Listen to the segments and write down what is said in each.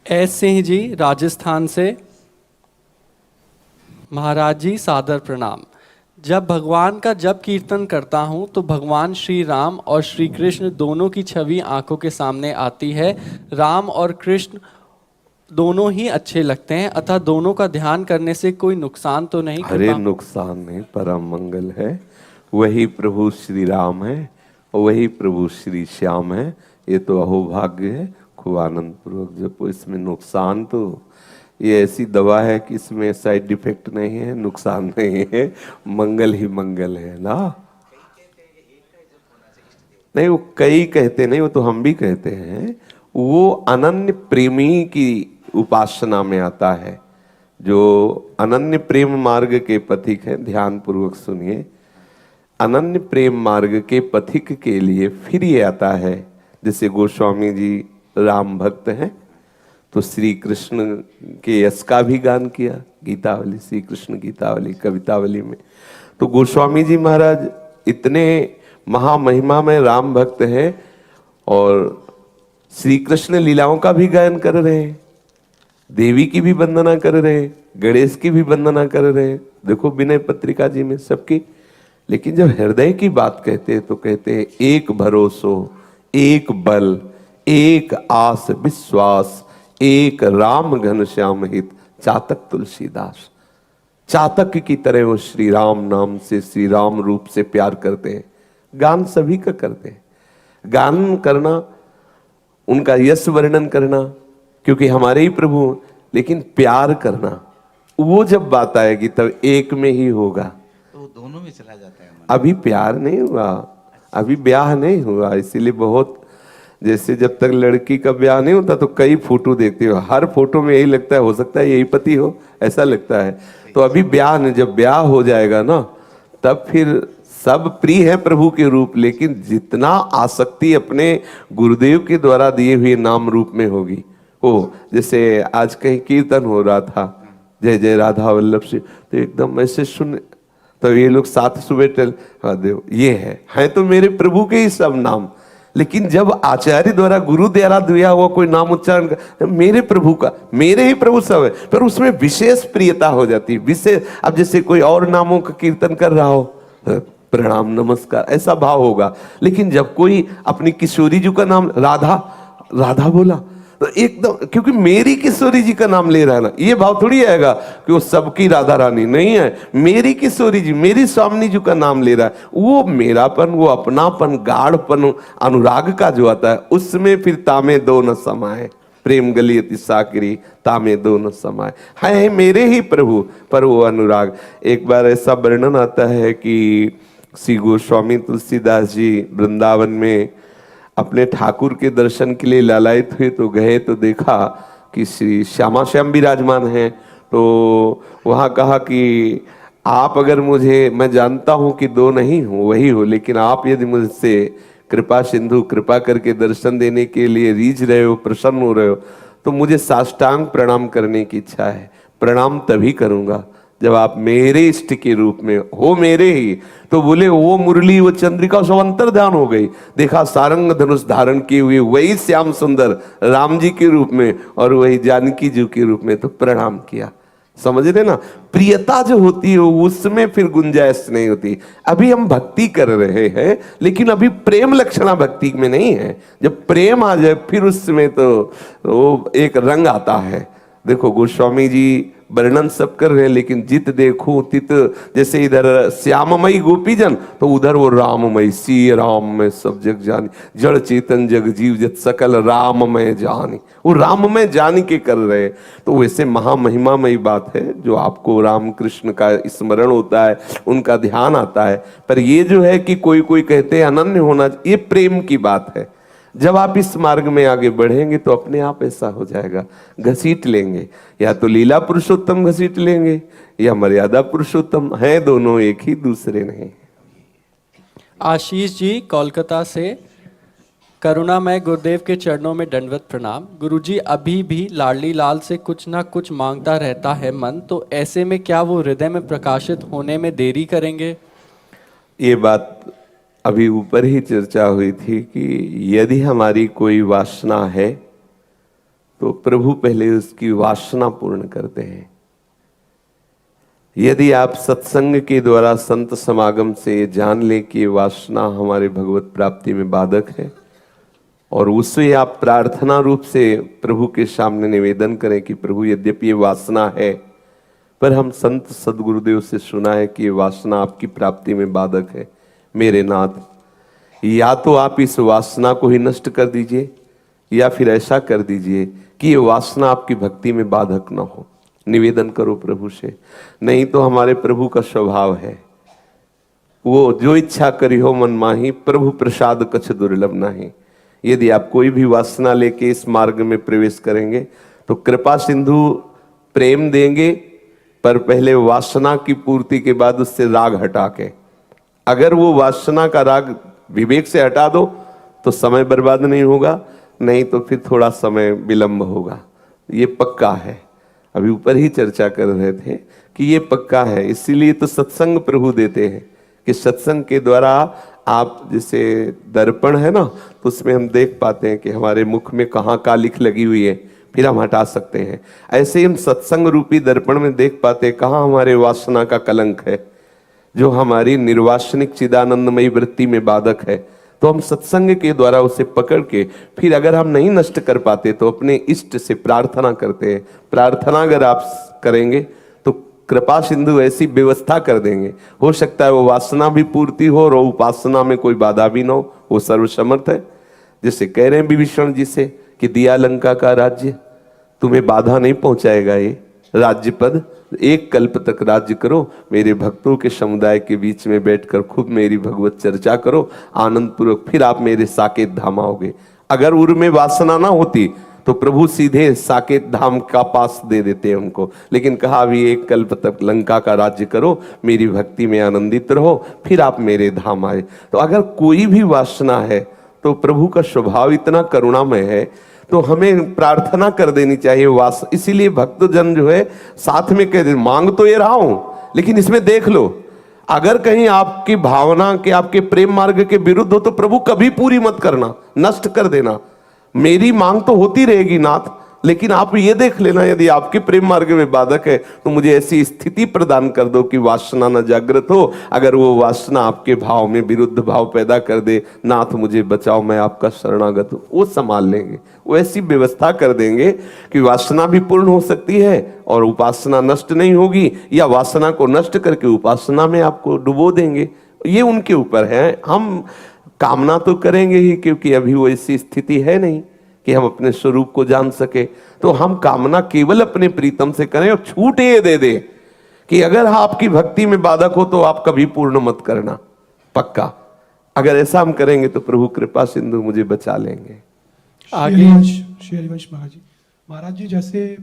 S Singh ji Rajasthan से। महाराज जी सादर प्रणाम। जब भगवान का जप कीर्तन करता हूँ तो भगवान श्री राम और श्री कृष्ण दोनों की छवि आंखों के सामने आती है। राम और कृष्ण दोनों ही अच्छे लगते हैं, अतः दोनों का ध्यान करने से कोई नुकसान तो नहीं? हरे कृपा। नुकसान नहीं, परम मंगल है। वही प्रभु श्री राम है, वही प्रभु श्री श्याम है। ये तो अहोभाग्य है। खूब आनंद पूर्वक जपो। इसमें नुकसान तो, ये ऐसी दवा है कि इसमें साइड इफेक्ट नहीं है, नुकसान नहीं है, मंगल ही मंगल है ना। नहीं, वो कई कहते नहीं, वो तो हम भी कहते हैं। वो अनन्य प्रेमी की उपासना में आता है। जो अनन्य प्रेम मार्ग के पथिक हैं, ध्यान पूर्वक सुनिए। अनन्य प्रेम मार्ग के पथिक के लिए फिर ये आता है, जैसे गोस्वामी जी राम भक्त हैं तो श्री कृष्ण के यश का भी गान किया गीतावली, श्री कृष्ण गीतावली कवितावली में। तो गोस्वामी जी महाराज इतने महामहिमा में राम भक्त हैं और श्री कृष्ण लीलाओं का भी गायन कर रहे हैं, देवी की भी वंदना कर रहे हैं, गणेश की भी वंदना कर रहे हैं। देखो विनय पत्रिका जी में सबकी। लेकिन जब हृदय की बात कहते हैं तो कहते हैं एक भरोसो, एक बल, एक आस विश्वास, एक राम घन श्याम हित, चातक तुलसीदास। चातक की तरह वो श्री राम नाम से, श्री राम रूप से प्यार करते हैं। गान सभी का करते हैं। गान करना, उनका यश वर्णन करना, क्योंकि हमारे ही प्रभु, लेकिन प्यार करना, वो जब बात आएगी तब एक में ही होगा। तो दोनों में चला जाता है मन। अभी प्यार नहीं हुआ, अभी ब्याह नहीं हुआ, इसीलिए बहुत, जैसे जब तक लड़की का ब्याह नहीं होता तो कई फोटो देखते हो, हर फोटो में यही लगता है, हो सकता है यही पति हो, ऐसा लगता है। तो अभी ब्याह नहीं, जब ब्याह हो जाएगा ना तब फिर सब प्रिय है प्रभु के रूप, लेकिन जितना आसक्ति अपने गुरुदेव के द्वारा दिए हुए नाम रूप में होगी। ओ जैसे आज कहीं कीर्तन हो रहा था, जय जय राधा वल्लभ से, तो एकदम ऐसे सुन, तो ये लोग साथ सुबह चल, हाँ देव ये है तो मेरे प्रभु के ही सब नाम। लेकिन जब आचार्य द्वारा गुरु द्वारा दिया हुआ कोई नाम उच्चारण कर, मेरे प्रभु का, मेरे ही प्रभु सब है, पर उसमें विशेष प्रियता हो जाती है, विशेष। अब जैसे कोई और नामों का कीर्तन कर रहा हो, प्रणाम नमस्कार ऐसा भाव होगा। लेकिन जब कोई अपनी किशोरी जी का नाम राधा राधा बोला तो एकदम, क्योंकि मेरी किशोरी जी का नाम ले रहा है ना, ये भाव थोड़ी आएगा कि वो सबकी राधा रानी नहीं है, मेरी किशोरी जी, मेरी स्वामी जी का नाम ले रहा है। वो मेरापन, वो अपनापन, गाढ़पन, अनुराग का जो आता है, उसमें फिर तामे दो न समाए, प्रेम गलियति साकरी तामे दो न समाए। है मेरे ही प्रभु, पर वो अनुराग। एक बार ऐसा वर्णन आता है कि श्री गोस्वामी तुलसीदास जी वृंदावन में अपने ठाकुर के दर्शन के लिए लालायित हुए, तो गए तो देखा कि श्री श्यामा श्याम विराजमान हैं। तो वहाँ कहा कि आप अगर मुझे, मैं जानता हूँ कि दो नहीं हूँ, वही हो, लेकिन आप यदि मुझसे कृपा सिंधु कृपा करके दर्शन देने के लिए रीझ रहे हो, प्रसन्न हो रहे हो, तो मुझे साष्टांग प्रणाम करने की इच्छा है। प्रणाम तभी करूँगा जब आप मेरे इष्ट के रूप में हो, मेरे ही। तो बोले वो मुरली, वो चंद्रिका सब अंतर ध्यान हो गई। देखा सारंग धनुष धारण किए हुए वही श्याम सुंदर राम जी के रूप में और वही जानकी जी के रूप में, तो प्रणाम किया। समझ रहे ना, प्रियता जो होती है उसमें फिर गुंजाइश नहीं होती। अभी हम भक्ति कर रहे हैं, लेकिन अभी प्रेम लक्षणा भक्ति में नहीं है। जब प्रेम आ जाए फिर उसमें तो वो एक रंग आता है। देखो गोस्वामी जी वर्णन सब कर रहे हैं, लेकिन जित देखो तित, जैसे इधर श्याममयी गोपीजन तो उधर वो राममय, सी राम में सब जग जानी, जड़ चेतन जग जीव जत सकल राममय जानी, वो राममय जान के कर रहे। तो वैसे महामहिमामयी बात है, जो आपको राम कृष्ण का स्मरण होता है, उनका ध्यान आता है। पर ये जो है कि कोई कोई कहते हैं अनन्य होना, ये प्रेम की बात है। जब आप इस मार्ग में आगे बढ़ेंगे तो अपने आप ऐसा हो जाएगा, घसीट लेंगे, या तो लीला पुरुषोत्तम घसीट लेंगे या मर्यादा पुरुषोत्तम, है दोनों एक ही, दूसरे नहीं। आशीष जी कोलकाता से। करुणामय गुरुदेव के चरणों में दंडवत प्रणाम। गुरुजी, अभी भी लाडली लाल से कुछ ना कुछ मांगता रहता है मन, तो ऐसे में क्या वो हृदय में प्रकाशित होने में देरी करेंगे? ये बात अभी ऊपर ही चर्चा हुई थी कि यदि हमारी कोई वासना है तो प्रभु पहले उसकी वासना पूर्ण करते हैं। यदि आप सत्संग के द्वारा संत समागम से जान ले कि ये वासना हमारे भगवत प्राप्ति में बाधक है, और उससे आप प्रार्थना रूप से प्रभु के सामने निवेदन करें कि प्रभु यद्यपि ये वासना है, पर हम संत सदगुरुदेव से सुना है कि ये वासना आपकी प्राप्ति में बाधक है, मेरे नाथ या तो आप इस वासना को ही नष्ट कर दीजिए, या फिर ऐसा कर दीजिए कि ये वासना आपकी भक्ति में बाधक ना हो। निवेदन करो प्रभु से। नहीं तो हमारे प्रभु का स्वभाव है, वो जो इच्छा करी हो मन माही, प्रभु प्रसाद कछ दुर्लभ नाही। यदि आप कोई भी वासना लेके इस मार्ग में प्रवेश करेंगे तो कृपा सिंधु प्रेम देंगे, पर पहले वासना की पूर्ति के बाद उससे राग हटा के, अगर वो वासना का राग विवेक से हटा दो तो समय बर्बाद नहीं होगा, नहीं तो फिर थोड़ा समय विलंब होगा। ये पक्का है। अभी ऊपर ही चर्चा कर रहे थे कि ये पक्का है। इसीलिए तो सत्संग प्रभु देते हैं कि सत्संग के द्वारा आप, जैसे दर्पण है ना, तो उसमें हम देख पाते हैं कि हमारे मुख में कहाँ कालिख लगी हुई है, फिर हम हटा सकते हैं। ऐसे ही हम सत्संग रूपी दर्पण में देख पाते हैं कहाँ हमारे वासना का कलंक है, जो हमारी निर्वासनिक चिदानंदमयी वृत्ति में बाधक है। तो हम सत्संग के द्वारा उसे पकड़ के, फिर अगर हम नहीं नष्ट कर पाते तो अपने इष्ट से प्रार्थना करते हैं। प्रार्थना अगर आप करेंगे तो कृपा सिंधु ऐसी व्यवस्था कर देंगे, हो सकता है वो वासना भी पूर्ति हो और उपासना में कोई बाधा भी ना हो। वो सर्वसमर्थ है। जैसे कह रहे हैं विभीषण जी से कि दिया लंका का राज्य, तुम्हें बाधा नहीं पहुंचाएगा ये राज्य पद, एक कल्प तक राज्य करो, मेरे भक्तों के समुदाय के बीच में बैठकर खूब मेरी भगवत चर्चा करो आनंद पूर्वक, फिर आप मेरे साकेत धाम आओगे। अगर उर में वासना ना होती तो प्रभु सीधे साकेत धाम का पास दे देते हैं उनको, लेकिन कहा अभी एक कल्प तक लंका का राज्य करो, मेरी भक्ति में आनंदित रहो, फिर आप मेरे धाम आए। तो अगर कोई भी वासना है तो प्रभु का स्वभाव इतना करुणामय है, तो हमें प्रार्थना कर देनी चाहिए वास। इसीलिए भक्तजन जो है साथ में कह दे, मांग तो ये रहा हूं लेकिन इसमें देख लो, अगर कहीं आपकी भावना के, आपके प्रेम मार्ग के विरुद्ध हो तो प्रभु कभी पूरी मत करना, नष्ट कर देना। मेरी मांग तो होती रहेगी नाथ, लेकिन आप ये देख लेना यदि आपके प्रेम मार्ग में बाधक है तो मुझे ऐसी स्थिति प्रदान कर दो कि वासना न जागृत हो। अगर वो वासना आपके भाव में विरुद्ध भाव पैदा कर दे, नाथ मुझे बचाओ, मैं आपका शरणागत हूं, वो संभाल लेंगे। वो ऐसी व्यवस्था कर देंगे कि वासना भी पूर्ण हो सकती है और उपासना नष्ट नहीं होगी, या वासना को नष्ट करके उपासना में आपको डुबो देंगे। ये उनके ऊपर है। हम कामना तो करेंगे ही, क्योंकि अभी वो ऐसी स्थिति है नहीं कि हम अपने स्वरूप को जान सके। तो हम कामना केवल अपने प्रीतम से करें और छूट ये दे दे कि अगर आपकी भक्ति में बाधक हो तो आप कभी पूर्ण मत करना, पक्का। अगर ऐसा हम करेंगे तो प्रभु कृपा सिंधु मुझे बचा लेंगे। श्री हरिवंश महाराज जी, जैसे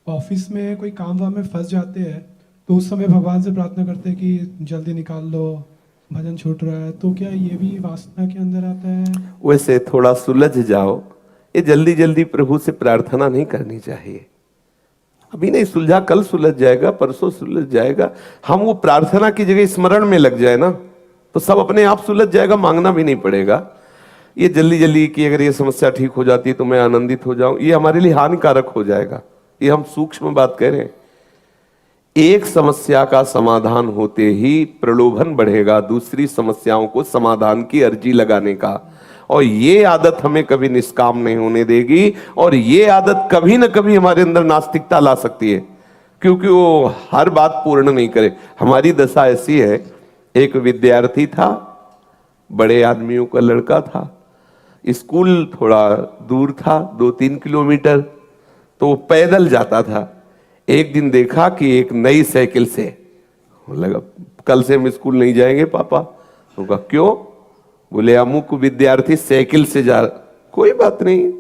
ऑफिस में कोई काम वाम में फंस जाते हैं तो उस समय भगवान से प्रार्थना करते हैं कि जल्दी निकाल लो, भजन छूट रहा है, तो क्या ये भी वासना के अंदर आता है? वैसे थोड़ा सुलझ जाओ, ये जल्दी जल्दी प्रभु से प्रार्थना नहीं करनी चाहिए। अभी नहीं सुलझा, कल सुलझ जाएगा, परसों सुलझ जाएगा। हम वो प्रार्थना की जगह स्मरण में लग जाए ना तो सब अपने आप सुलझ जाएगा, मांगना भी नहीं पड़ेगा। ये जल्दी जल्दी कि अगर ये समस्या ठीक हो जाती है तो मैं आनंदित हो जाऊं, ये हमारे लिए हानिकारक हो जाएगा। ये हम सूक्ष्म बात कह रहे हैं। एक समस्या का समाधान होते ही प्रलोभन बढ़ेगा दूसरी समस्याओं को समाधान की अर्जी लगाने का, और ये आदत हमें कभी निष्काम नहीं होने देगी, और ये आदत कभी न कभी हमारे अंदर नास्तिकता ला सकती है, क्योंकि वो हर बात पूर्ण नहीं करे। हमारी दशा ऐसी है, एक विद्यार्थी था, बड़े आदमियों का लड़का था, स्कूल थोड़ा दूर था 2-3 किलोमीटर, तो पैदल जाता था। एक दिन देखा कि एक नई साइकिल से, लगा कल से हम स्कूल नहीं जाएंगे पापा। तो कहा क्यों? बोले अमुक विद्यार्थी साइकिल से जा। कोई बात नहीं,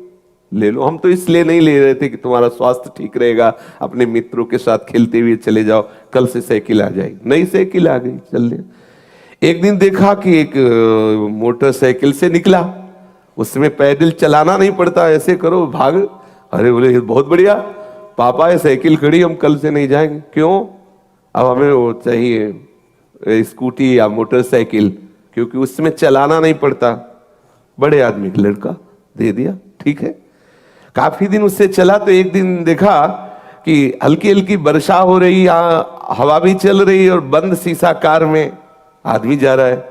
ले लो। हम तो इसलिए नहीं ले रहे थे कि तुम्हारा स्वास्थ्य ठीक रहेगा, अपने मित्रों के साथ खेलते हुए चले जाओ, कल से साइकिल आ जाएगी। नई साइकिल आ गई, चलने। एक दिन देखा कि एक मोटरसाइकिल से निकला, उसमें पैडल चलाना नहीं पड़ता, ऐसे करो भाग। अरे बोले बहुत बढ़िया पापा, ये साइकिल खड़ी, हम कल से नहीं जाएंगे। क्यों? अब हमें वो चाहिए स्कूटी या मोटरसाइकिल, क्योंकि उसमें चलाना नहीं पड़ता। बड़े आदमी का लड़का दे दिया, ठीक है। काफी दिन उससे चला तो एक दिन देखा कि हल्की हल्की वर्षा हो रही, यहाँ हवा भी चल रही है और बंद शीशा कार में आदमी जा रहा है।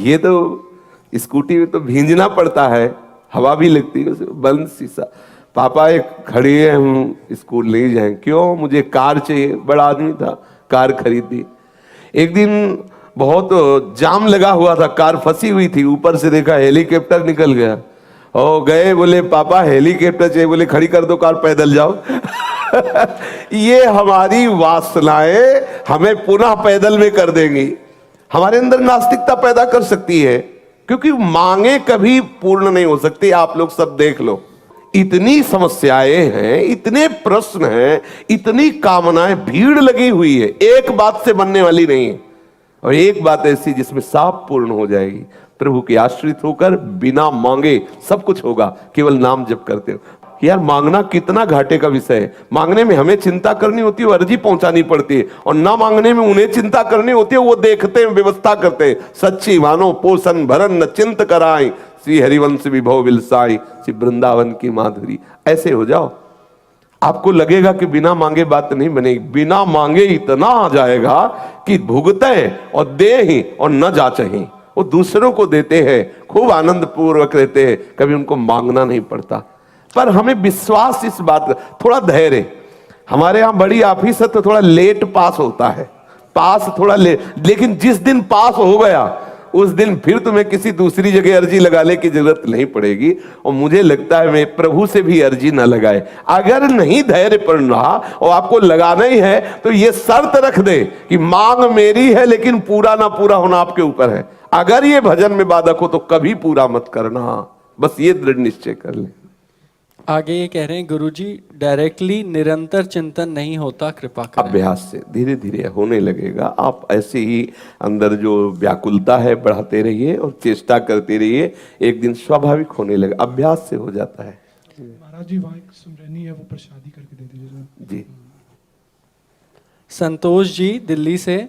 ये तो स्कूटी में तो भींजना पड़ता है, हवा भी लगती है, बंद शीशा। पापा एक खड़ी है, हम स्कूल नहीं जाए। क्यों? मुझे कार चाहिए। बड़ा आदमी था, कार खरीदी। एक दिन बहुत जाम लगा हुआ था, कार फंसी हुई थी, ऊपर से देखा हेलीकॉप्टर निकल गया। ओ गए, बोले पापा हेलीकॉप्टर चाहिए। बोले खड़ी कर दो कार, पैदल जाओ। ये हमारी वासनाएं हमें पुनः पैदल में कर देंगी, हमारे अंदर नास्तिकता पैदा कर सकती है, क्योंकि मांगे कभी पूर्ण नहीं हो सकती। आप लोग सब देख लो, इतनी समस्याएं हैं, इतने प्रश्न हैं, इतनी कामनाएं, भीड़ लगी हुई है, एक बात से बनने वाली नहीं है। और एक बात ऐसी जिसमें साफ पूर्ण हो जाएगी, प्रभु के आश्रित होकर बिना मांगे सब कुछ होगा, केवल नाम जप करते हो। यार मांगना कितना घाटे का विषय है। मांगने में हमें चिंता करनी होती है, अर्जी पहुंचानी पड़ती है, और ना मांगने में उन्हें चिंता करनी होती है, वो देखते हैं, व्यवस्था करते हैं। सच्ची मानो पोषण भरन न चिंत कराई, श्री हरिवंश विभव विलसाई, श्री वृंदावन की माधुरी। ऐसे हो जाओ, आपको लगेगा कि बिना मांगे बात नहीं बनेगी। बिना मांगे इतना आ जाएगा कि भुगते और दे ही और न जाचही। वो दूसरों को देते हैं, खूब आनंद पूर्वक रहते हैं, कभी उनको मांगना नहीं पड़ता। पर हमें विश्वास इस बात का, थोड़ा धैर्य। हमारे यहाँ बड़ी ऑफिस है तो थोड़ा लेट पास होता है, पास थोड़ा लेट, लेकिन जिस दिन पास हो गया उस दिन फिर तुम्हें किसी दूसरी जगह अर्जी लगाने की जरूरत नहीं पड़ेगी। और मुझे लगता है मैं प्रभु से भी अर्जी ना लगाए। अगर नहीं धैर्य पड़ रहा और आपको लगाना ही है तो ये शर्त रख दे कि मांग मेरी है, लेकिन पूरा ना पूरा होना आपके ऊपर है। अगर ये भजन में बाधक हो तो कभी पूरा मत करना, बस ये दृढ़ निश्चय कर ले। आगे ये कह रहे हैं, गुरुजी डायरेक्टली निरंतर चिंतन नहीं होता, कृपा करें। अभ्यास से धीरे धीरे होने लगेगा। आप ऐसे ही अंदर जो व्याकुलता है बढ़ाते रहिए और चेष्टा करते रहिए, एक दिन स्वाभाविक होने लगेगा, अभ्यास से हो जाता है। महाराज जी वहाँ एक सुमरनी है, वो प्रसादी करके दे दीजिए जी। संतोष जी दिल्ली से,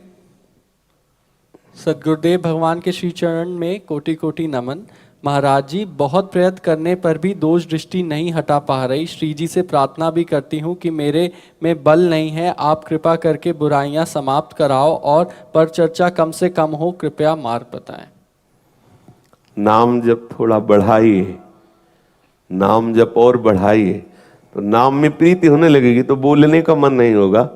सदगुरुदेव भगवान के श्री चरण में कोटि कोटि नमन। महाराज जी, बहुत प्रयत्न करने पर भी दोष दृष्टि नहीं हटा पा रही। श्री जी से प्रार्थना भी करती हूँ कि मेरे में बल नहीं है, आप कृपा करके बुराइयां समाप्त कराओ और पर चर्चा कम से कम हो, कृपया मार्ग बताएं। नाम जप थोड़ा बढ़ाइए, नाम जप और बढ़ाइए, तो नाम में प्रीति होने लगेगी तो बोलने का मन नहीं होगा।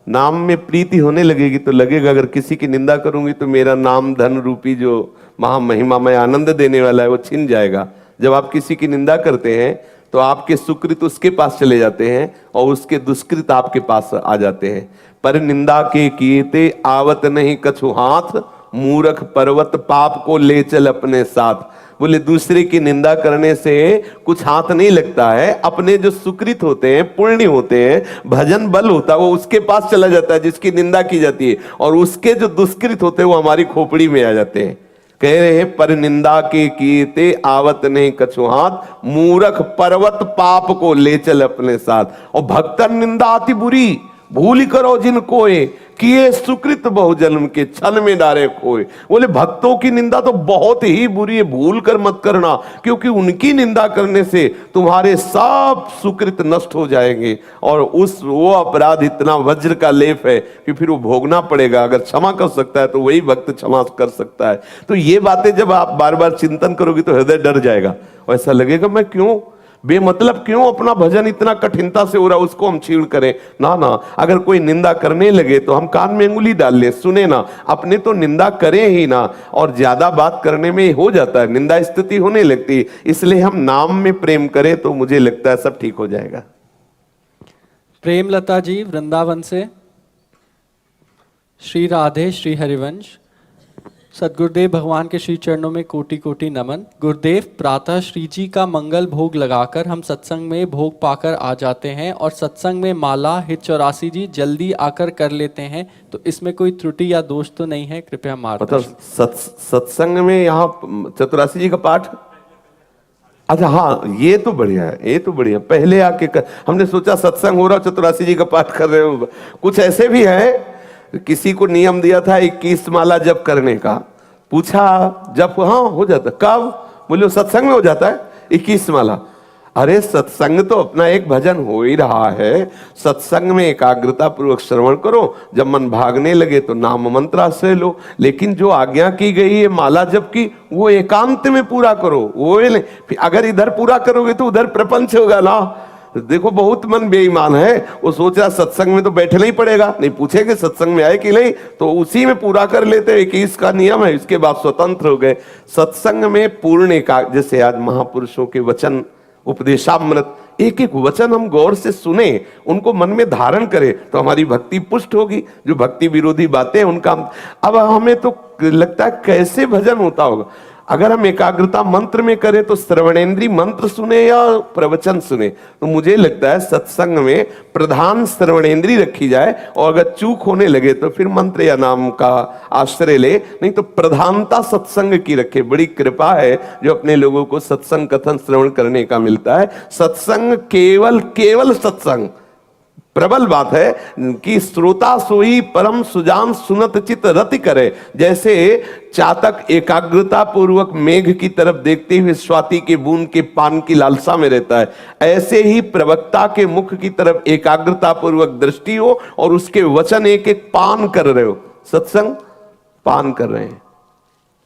नाम में प्रीति होने लगेगी तो लगेगा अगर किसी की निंदा करूंगी तो मेरा नाम धन रूपी जो महामहिमा में आनंद देने वाला है वो छिन जाएगा। जब आप किसी की निंदा करते हैं तो आपके सुकृत उसके पास चले जाते हैं और उसके दुष्कृत आपके पास आ जाते हैं। पर निंदा के कीते आवत नहीं कछु हाथ, मूर्ख पर्वत पाप को ले चल अपने साथ। बोले दूसरे की निंदा करने से कुछ हाथ नहीं लगता है, अपने जो सुकृत होते हैं, पुण्य होते हैं, भजन बल होता है, वो उसके पास चला जाता है जिसकी निंदा की जाती है, और उसके जो दुष्कृत होते हैं वो हमारी खोपड़ी में आ जाते हैं। कह रहे हैं पर निंदा के कीते आवत नहीं कछु हाथ, मूर्ख पर्वत पाप को ले चल अपने साथ। और भक्तन निंदा आती बुरी, भूल करो जिनको किए सुकृत बहु जन्म के, छल में डारे खोए। बोले भक्तों की निंदा तो बहुत ही बुरी है, भूल कर मत करना, क्योंकि उनकी निंदा करने से तुम्हारे सब सुकृत नष्ट हो जाएंगे और वो अपराध इतना वज्र का लेप है कि फिर वो भोगना पड़ेगा। अगर क्षमा कर सकता है तो वही भक्त क्षमा कर सकता है। तो ये बातें जब आप बार बार चिंतन करोगे तो हृदय डर जाएगा और ऐसा लगेगा मैं क्यों बेमतलब क्यों अपना भजन इतना कठिनता से हो रहा, उसको हम छीड़ करें। ना ना, अगर कोई निंदा करने लगे तो हम कान में अंगुली डाल ले, सुने ना, अपने तो निंदा करें ही ना। और ज्यादा बात करने में हो जाता है, निंदा स्थिति होने लगती है। इसलिए हम नाम में प्रेम करें तो मुझे लगता है सब ठीक हो जाएगा। प्रेमलता जी वृंदावन से, श्री राधे श्री हरिवंश। सदगुरुदेव भगवान के श्री चरणों में कोटि कोटि नमन। गुरुदेव, प्रातः श्री जी का मंगल भोग लगाकर हम सत्संग में भोग पाकर आ जाते हैं और सत्संग में माला हित 84 जी जल्दी आकर कर लेते हैं, तो इसमें कोई त्रुटि या दोष तो नहीं है, कृपया मार्गदर्शन। मतलब सत्संग में यहाँ 84 जी का पाठ, अच्छा हाँ, ये तो बढ़िया है, ये तो बढ़िया। पहले आके हमने सोचा सत्संग हो रहा 84 जी का पाठ कर रहे हो। कुछ ऐसे भी है, किसी को नियम दिया था 21 माला जप करने का, पूछा जप हाँ हो जाता, कब? बोले सत्संग में हो जाता है 21 माला। अरे सत्संग तो अपना एक भजन हो ही रहा है। सत्संग में एकाग्रता पूर्वक श्रवण करो, जब मन भागने लगे तो नाम मंत्र आश्रय लो। लेकिन जो आज्ञा की गई है माला जप की, वो एकांत में पूरा करो। वो फिर अगर इधर पूरा करोगे तो उधर प्रपंच होगा ना। देखो बहुत मन बेईमान है, वो सोच रहा सत्संग में तो बैठना ही पड़ेगा, नहीं पूछेंगे सत्संग में आए कि नहीं, तो उसी में पूरा कर लेते। 21 का नियम है, इसके बाद स्वतंत्र हो गए। सत्संग में पूर्ण एकाग्र, जैसे आज महापुरुषों के वचन उपदेशामृत, एक एक वचन हम गौर से सुने, उनको मन में धारण करें तो हमारी भक्ति पुष्ट होगी। जो भक्ति विरोधी बातें उनका, अब हमें तो लगता है कैसे भजन होता होगा। अगर हम एकाग्रता मंत्र में करें तो श्रवणेंद्री मंत्र सुने या प्रवचन सुने, तो मुझे लगता है सत्संग में प्रधान श्रवणेंद्री रखी जाए, और अगर चूक होने लगे तो फिर मंत्र या नाम का आश्रय ले, नहीं तो प्रधानता सत्संग की रखे। बड़ी कृपा है जो अपने लोगों को सत्संग कथन श्रवण करने का मिलता है। सत्संग केवल सत्संग, प्रबल बात है कि श्रोता सोई परम सुजान सुनत चित रति करे। जैसे चातक एकाग्रता पूर्वक मेघ की तरफ देखते हुए स्वाति के बूंद के पान की लालसा में रहता है, ऐसे ही प्रवक्ता के मुख की तरफ एकाग्रता पूर्वक दृष्टि हो और उसके वचन एक एक पान कर रहे हो। सत्संग पान कर रहे हैं।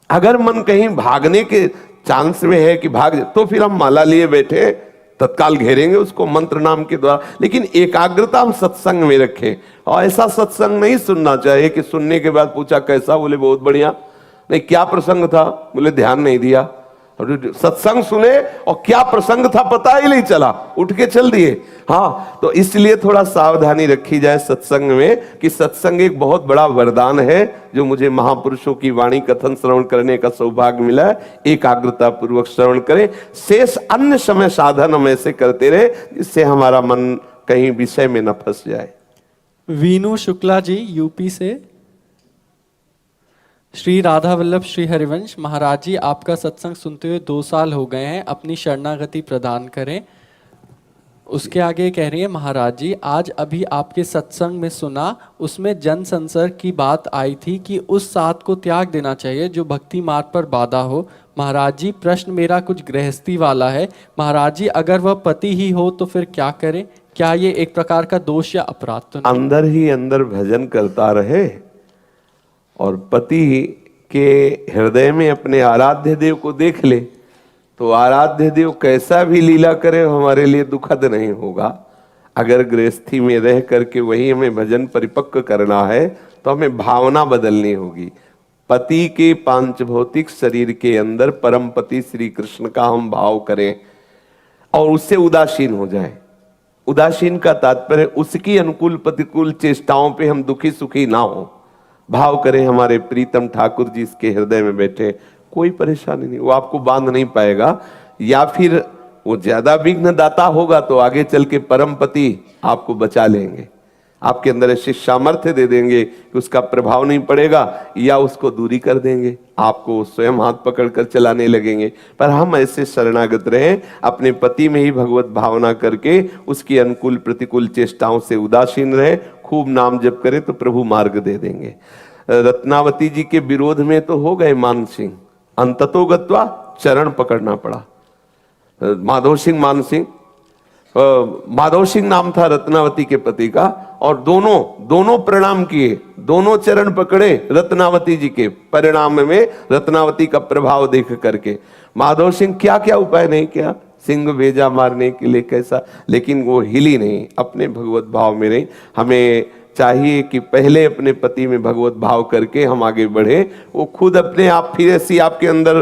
अगर मन कहीं भागने के चांस में है कि भाग, तो फिर हम माला लिए बैठे तत्काल घेरेंगे उसको मंत्र नाम के द्वारा। लेकिन एकाग्रता हम सत्संग में रखें, और ऐसा सत्संग नहीं सुनना चाहिए कि सुनने के बाद पूछा कैसा, बोले बहुत बढ़िया, नहीं क्या प्रसंग था, बोले ध्यान नहीं दिया। और सत्संग सुने और क्या प्रसंग था पता ही नहीं चला, उठ के चल दिए। हाँ, तो इसलिए थोड़ा सावधानी रखी जाए सत्संग में, कि सत्संग एक बहुत बड़ा वरदान है जो मुझे महापुरुषों की वाणी कथन श्रवण करने का सौभाग्य मिला है। एकाग्रता पूर्वक श्रवण करें, शेष अन्य समय साधन हम ऐसे करते रहे जिससे हमारा मन कहीं विषय में न फंस जाए। वीनू शुक्ला जी यूपी से। श्री राधा वल्लभ श्री हरिवंश महाराज जी, आपका सत्संग सुनते हुए 2 साल हो गए हैं, अपनी शरणागति प्रदान करें। उसके आगे कह रही है, महाराज जी आज अभी आपके सत्संग में सुना, उसमें जन संसर्ग की बात आई थी कि उस साथ को त्याग देना चाहिए जो भक्ति मार्ग पर बाधा हो। महाराज जी प्रश्न मेरा कुछ गृहस्थी वाला है। महाराज जी अगर वह पति ही हो तो फिर क्या करें? क्या ये एक प्रकार का दोष या अपराध तो नहीं? अंदर ही अंदर भजन करता रहे और पति के हृदय में अपने आराध्य देव को देख ले, तो आराध्य देव कैसा भी लीला करे हमारे लिए दुखद नहीं होगा। अगर गृहस्थी में रह करके वही हमें भजन परिपक्व करना है तो हमें भावना बदलनी होगी। पति के पांच भौतिक शरीर के अंदर परम पति श्री कृष्ण का हम भाव करें और उससे उदासीन हो जाए। उदासीन का तात्पर्य उसकी अनुकूल प्रतिकूल चेष्टाओं पे हम दुखी सुखी ना हो। भाव करें हमारे प्रीतम ठाकुर जी इसके हृदय में बैठे, कोई परेशानी नहीं, वो आपको बांध नहीं पाएगा। या फिर वो ज्यादा विघ्न दाता होगा तो आगे चल के परम पति आपको बचा लेंगे, आपके अंदर ऐसी सामर्थ्य दे देंगे कि उसका प्रभाव नहीं पड़ेगा, या उसको दूरी कर देंगे, आपको स्वयं हाथ पकड़कर चलाने लगेंगे। पर हम ऐसे शरणागत रहें, अपने पति में ही भगवत भावना करके उसकी अनुकूल प्रतिकूल चेष्टाओं से उदासीन रहे, खूब नाम जप करें तो प्रभु मार्ग दे देंगे। रत्नावती जी के विरोध में तो हो गए मान सिंह, अंततो गत्वा चरण पकड़ना पड़ा। माधव सिंह नाम था रत्नावती के पति का, और दोनों प्रणाम किए, दोनों चरण पकड़े रत्नावती जी के। परिणाम में रत्नावती का प्रभाव देख करके माधव सिंह क्या क्या उपाय नहीं किया, सिंह भेजा मारने के लिए कैसा, लेकिन वो हिली नहीं, अपने भगवत भाव में रही। हमें चाहिए कि पहले अपने पति में भगवत भाव करके हम आगे बढ़े। वो खुद अपने आप फिर ऐसी आपके अंदर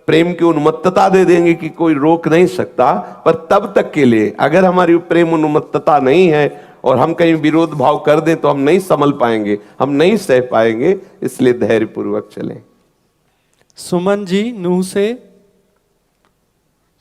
प्रेम की उन्मत्तता दे देंगे कि कोई रोक नहीं सकता। पर तब तक के लिए अगर हमारी प्रेम उन्मत्तता नहीं है और हम कहीं विरोध भाव कर दें तो हम नहीं संभल पाएंगे, हम नहीं सह पाएंगे। इसलिए धैर्य पूर्वक चलें। सुमन जी नूह से।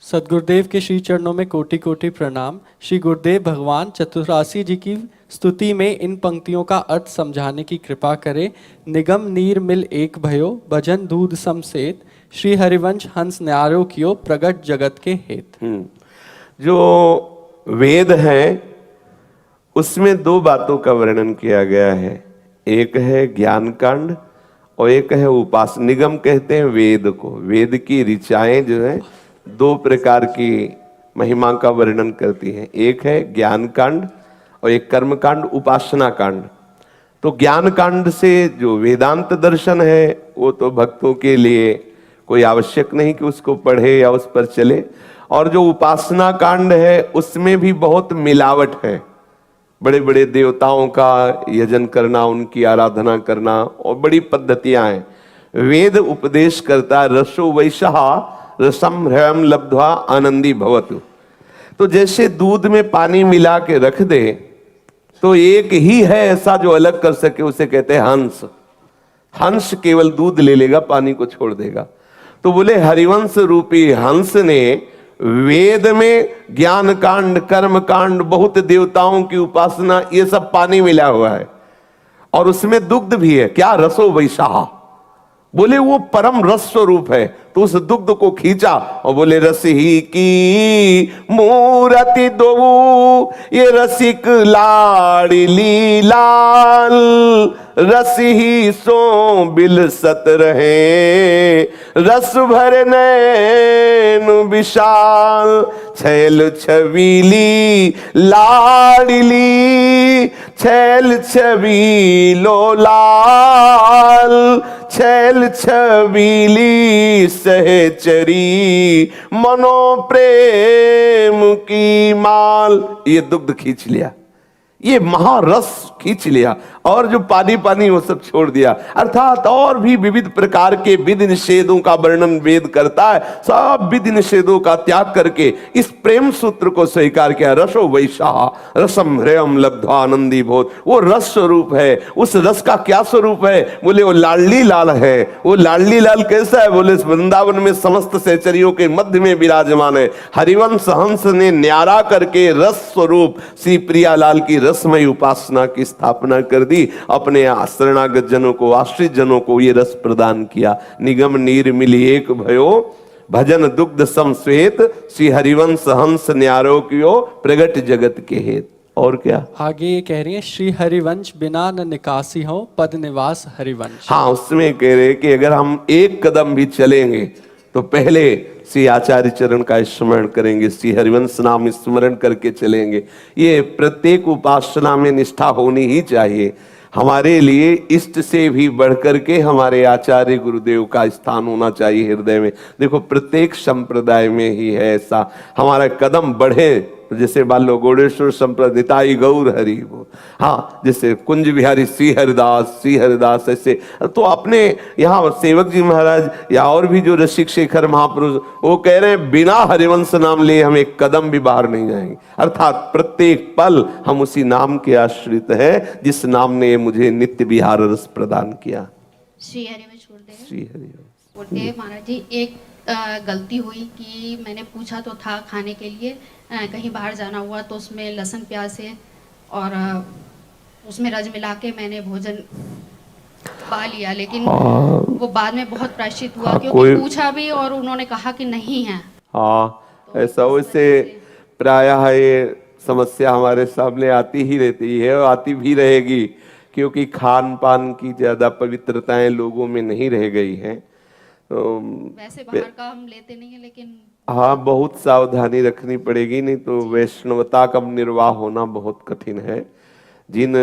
सदगुरुदेव के श्री चरणों में कोटि कोटि प्रणाम। श्री गुरुदेव भगवान चतुरासी जी की स्तुति में इन पंक्तियों का अर्थ समझाने की कृपा करें। निगम नीर मिल एक भयो, भजन दूध समसेत, श्री हरिवंश हंस न्यारो कियो, प्रगट जगत के हेत। जो वेद है उसमें 2 बातों का वर्णन किया गया है, एक है ज्ञान कांड और एक है उपास। निगम कहते हैं वेद को, वेद की ऋचाएं जो है 2 प्रकार की महिमा का वर्णन करती हैं। एक है ज्ञान कांड और एक कर्म कांड, उपासना कांड। तो ज्ञान कांड से जो वेदांत दर्शन है वो तो भक्तों के लिए कोई आवश्यक नहीं कि उसको पढ़े या उस पर चले, और जो उपासना कांड है उसमें भी बहुत मिलावट है। बड़े बड़े देवताओं का यजन करना, उनकी आराधना करना, और बड़ी पद्धतियां हैं। वेद उपदेश करता है रसो वैशः रसम ह्रयम लब्ध्वा आनंदी भवतु। तो जैसे दूध में पानी मिला के रख दे तो एक ही है ऐसा जो अलग कर सके, उसे कहते हैं हंस। हंस केवल दूध ले लेगा, पानी को छोड़ देगा। तो बोले हरिवंश रूपी हंस ने वेद में ज्ञान कांड, कर्म कांड, बहुत देवताओं की उपासना, ये सब पानी मिला हुआ है, और उसमें दुग्ध भी है। क्या? रसो वैशाह। बोले वो परम रस स्वरूप है। तो उस दुग्ध को खींचा और बोले रस ही की मूरति दो, ये रसिक लाडली लाल, रस ही सो बिलसत रहे, रस भर नैन विशाल, छैल छबीली लाडली, छैल छबीलो लाल, छैल छबीली सहचरी, मनो प्रेम की माल। ये दुग्ध खींच लिया, ये महारस खींच लिया, और जो पानी पानी वो सब छोड़ दिया। अर्थात और भी विविध प्रकार के विधि निषेधों का वर्णन वेद करता है। सब विधि निषेधों का त्याग करके इस प्रेम सूत्र को स्वीकार किया। रसो वैशाह रसम ह्रयम लब्ध्वा आनंदी भोत। वो रस स्वरूप है। उस रस का क्या स्वरूप है? बोले वो लाडली लाल है। वो लाडली लाल कैसा है? बोले वृंदावन में समस्त सहचरियों के मध्य में विराजमान है। हरिवंश हंस ने न्यारा करके रस स्वरूप श्री प्रियालाल की रसमय उपासना की स्थापना कर दी। अपने शरणागत जनों को, आश्रित जनों को ये रस प्रदान किया। निगम नीर मिली एक भयो, भजन दुग्ध सम श्वेत, श्री हरिवंश हंस न्यारो कियो, प्रगट जगत के हेत। और क्या आगे ये कह रही है, श्री हरिवंश बिना न निकासी हो, पद निवास हरिवंश। हाँ, उसमें कह रहे कि अगर हम एक कदम भी चलेंगे तो पहले श्री आचार्य चरण का स्मरण करेंगे, श्री हरिवंश नाम स्मरण करके चलेंगे। ये प्रत्येक उपासना में निष्ठा होनी ही चाहिए। हमारे लिए इष्ट से भी बढ़कर के हमारे आचार्य गुरुदेव का स्थान होना चाहिए हृदय में। देखो प्रत्येक संप्रदाय में ही है ऐसा। हमारा कदम बढ़े, जैसे मान लो गौड़ेश्वर संप्रदाय गौर हरि वो, हाँ, जैसे कुंज बिहारी श्री हरिदास ऐसे। तो अपने यहाँ सेवक जी महाराज या और भी जो रसिक शेखर महापुरुष, वो कह रहे हैं बिना हरिवंश नाम लिए हम एक कदम भी बाहर नहीं जाएंगे। अर्थात प्रत्येक पल हम उसी नाम के आश्रित है जिस नाम ने मुझे नित्य विहार रस प्रदान किया। श्री हरिवंश गुरुदेव श्री हरिवंश बोलते महाराज जी, एक गलती हुई कि मैंने पूछा तो था खाने के लिए, कहीं बाहर जाना हुआ तो उसमें लहसुन प्याज से और उसमें रज मिला के मैंने भोजन पा लिया, लेकिन वो बाद में बहुत प्रायश्चित हुआ क्योंकि पूछा भी और उन्होंने कहा कि नहीं है। हाँ, ऐसा वैसे प्रायः ये समस्या हमारे सामने आती ही रहती है और आती भी रहेगी, क्योंकि खान पान की ज्यादा पवित्रताएं लोगों में नहीं रह गई हैं। तो वैसे बाहर का हम लेते नहीं है, लेकिन हाँ, बहुत सावधानी रखनी पड़ेगी, नहीं तो वैष्णवता का निर्वाह होना बहुत कठिन है। जिन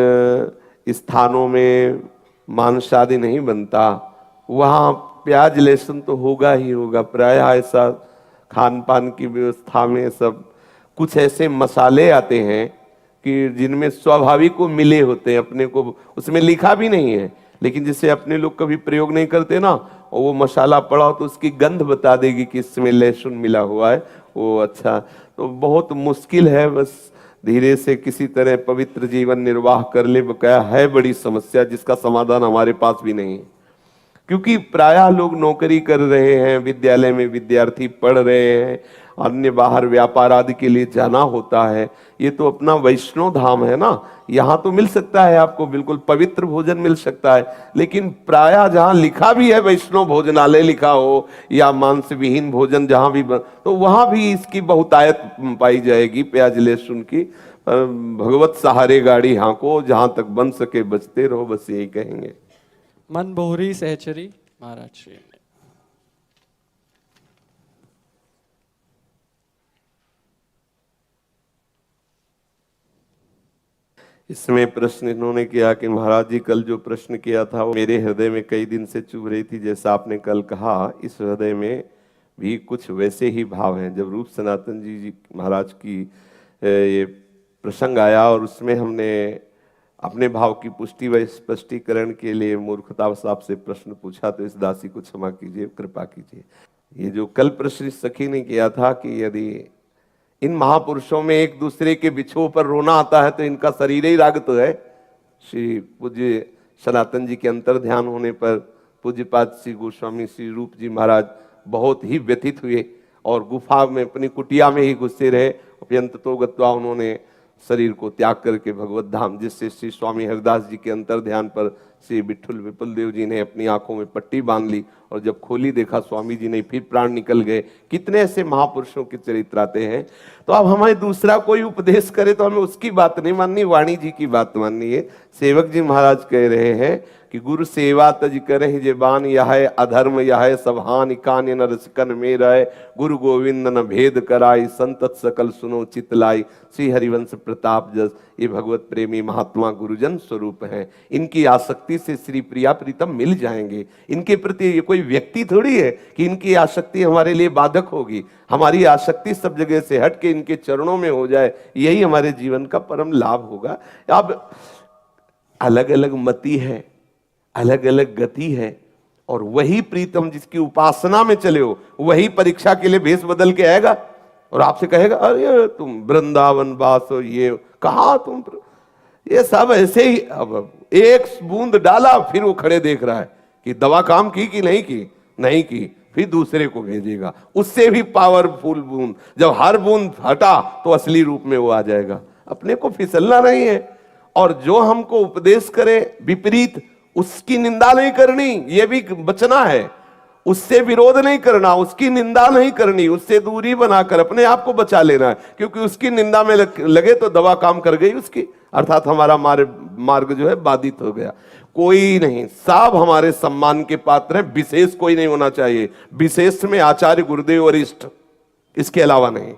स्थानों में मांस आदि नहीं बनता वहाँ प्याज लहसुन तो होगा ही होगा। प्रायः ऐसा खान पान की व्यवस्था में सब कुछ ऐसे मसाले आते हैं कि जिनमें स्वाभाविक को मिले होते हैं, अपने को उसमें लिखा भी नहीं है, लेकिन जिसे अपने लोग कभी प्रयोग नहीं करते ना, और वो मसाला पड़ा हो तो उसकी गंध बता देगी कि इसमें लहसुन मिला हुआ है। वो अच्छा, तो बहुत मुश्किल है। बस धीरे से किसी तरह पवित्र जीवन निर्वाह कर ले, बकाया है बड़ी समस्या जिसका समाधान हमारे पास भी नहीं है। क्योंकि प्रायः लोग नौकरी कर रहे हैं, विद्यालय में विद्यार्थी पढ़ रहे हैं, अन्य बाहर व्यापार आदि के लिए जाना होता है। ये तो अपना वैष्णव धाम है ना, यहाँ तो मिल सकता है आपको, बिल्कुल पवित्र भोजन मिल सकता है। लेकिन प्रायः जहाँ लिखा भी है वैष्णव भोजनालय लिखा हो या मांस विहीन भोजन जहाँ भी तो वहाँ भी इसकी बहुतायत पाई जाएगी प्याज लहसुन की। भगवत सहारे गाड़ी हाँको, जहाँ तक बन सके बचते रहो, बस यही कहेंगे। मन बोहरी सहचरी महाराज श्री ने। इसमें प्रश्न इन्होंने किया कि महाराज जी कल जो प्रश्न किया था वो मेरे हृदय में कई दिन से चुभ रही थी। जैसा आपने कल कहा, इस हृदय में भी कुछ वैसे ही भाव हैं। जब रूप सनातन जी महाराज की ये प्रसंग आया और उसमें हमने अपने भाव की पुष्टि व स्पष्टीकरण के लिए मूर्खतावश आपसे प्रश्न पूछा, तो इस दासी को क्षमा कीजिए, कृपा कीजिए। ये जो कल प्रश्न इस सखी ने किया था कि यदि इन महापुरुषों में एक दूसरे के बिछोह पर रोना आता है तो इनका शरीर ही राग तो है। श्री पूज्य सनातन जी के अंतर ध्यान होने पर पूज्यपाद श्री गोस्वामी श्री रूप जी महाराज बहुत ही व्यथित हुए और गुफा में अपनी कुटिया में ही घुसे रहे। अत्यंत तो गत्वा उन्होंने शरीर को त्याग करके भगवत धाम, जिससे श्री स्वामी हरिदास जी के अंतर ध्यान पर श्री विठुल विपुल देव जी ने अपनी आंखों में पट्टी बांध ली और जब खोली देखा स्वामी जी नहीं, फिर प्राण निकल गए। कितने ऐसे महापुरुषों के चरित्र आते हैं। तो अब हमें दूसरा कोई उपदेश करे तो हमें उसकी बात नहीं माननी, वाणी जी की बात माननी है। सेवक जी महाराज कह रहे हैं कि गुरु सेवा तज करहि जे बान, यह अधर्म यह सब हानि, कान न रसिकन में रहे, गुरु गोविंद न भेद कराई, संतत सकल सुनो चितलाई, श्री हरिवंश प्रताप जस। ये भगवत प्रेमी महात्मा गुरुजन स्वरूप हैं। इनकी आसक्ति से श्री प्रिया प्रीतम मिल जाएंगे। इनके प्रति ये कोई व्यक्ति थोड़ी है कि इनकी आसक्ति हमारे लिए बाधक होगी। हमारी आसक्ति सब जगह से हट के इनके चरणों में हो जाए, यही हमारे जीवन का परम लाभ होगा। अब अलग अलग मति है, अलग अलग गति है, और वही प्रीतम जिसकी उपासना में चले हो वही परीक्षा के लिए भेष बदल के आएगा और आपसे कहेगा अरे तुम वृंदावन वास हो, ये कहा तुम, ये सब ऐसे ही। अब एक बूंद डाला फिर वो खड़े देख रहा है कि दवा काम की कि नहीं की, नहीं की, फिर दूसरे को भेजेगा उससे भी पावरफुल बूंद। जब हर बूंद हटा तो असली रूप में वो आ जाएगा। अपने को फिसलना नहीं है, और जो हमको उपदेश करे विपरीत उसकी निंदा नहीं करनी, ये भी बचना है। उससे विरोध नहीं करना, उसकी निंदा नहीं करनी, उससे दूरी बनाकर अपने आप को बचा लेना है। क्योंकि उसकी निंदा में लगे तो दवा काम कर गई उसकी, अर्थात हमारा मार्ग जो है बाधित हो गया। कोई नहीं, सब हमारे सम्मान के पात्र हैं, विशेष कोई नहीं होना चाहिए। विशेष में आचार्य गुरुदेव वरिष्ठ, इसके अलावा नहीं।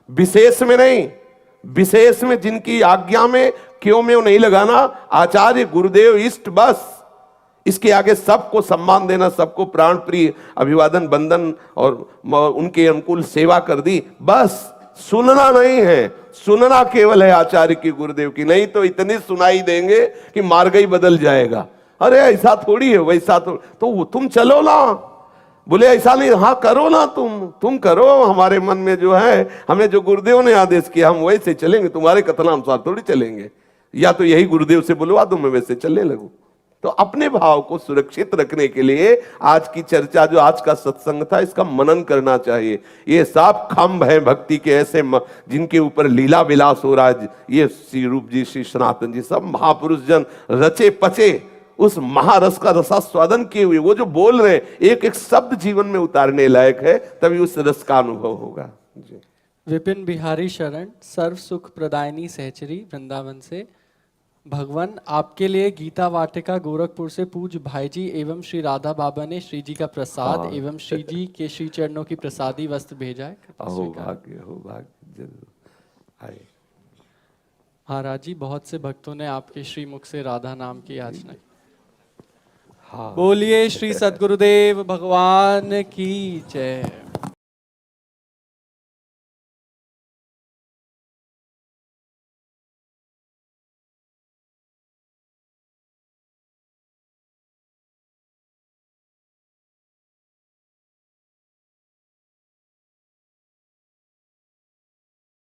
विशेष में नहीं, विशेष में जिनकी आज्ञा में क्यों में नहीं लगाना, आचार्य गुरुदेव इष्ट, बस। इसके आगे सबको सम्मान देना, सबको प्राण प्रिय अभिवादन बंदन और उनके अनुकूल सेवा कर दी, बस। सुनना नहीं है, सुनना केवल है आचार्य की गुरुदेव की, नहीं तो इतनी सुनाई देंगे कि मार्ग ही बदल जाएगा। अरे ऐसा थोड़ी है, वैसा तो तुम चलो ना, बोले ऐसा नहीं, हाँ करो ना, तुम करो। हमारे मन में जो है, हमें जो गुरुदेव ने आदेश किया हम वैसे चलेंगे, तुम्हारे कथनानुसार थोड़ी चलेंगे। या तो यही गुरुदेव से बुलवा दो, मैं वैसे चलने लगूं। तो अपने भाव को सुरक्षित रखने के लिए आज की चर्चा, जो आज का सत्संग था, इसका मनन करना चाहिए। ये सब खंभ है भक्ति के ऐसे जिनके ऊपर लीला विलास हो रहा है। ये श्री रूप जी, श्री सनातन जी, सब महापुरुष जन रचे पचे उस महारस का रसास्वादन किए हुए, वो जो बोल रहे हैं एक एक शब्द जीवन में उतारने लायक है, तभी उस रस का अनुभव होगा जी। विपिन बिहारी शरण, सर्व सुख प्रदायनी सहचरी, वृंदावन से। भगवान, आपके लिए गीता वाटिका गोरखपुर से पूज्य भाई जी एवं श्री राधा बाबा ने श्री जी का प्रसाद एवं श्री जी के श्री चरणों की प्रसादी वस्त्र भेजा है। हो भाग्य, हो भाग्य, जरूर आए। महाराज जी, बहुत से भक्तों ने आपके श्री मुख से राधा नाम की याचना की। हाँ। बोलिए श्री सद्गुरुदेव भगवान की जय।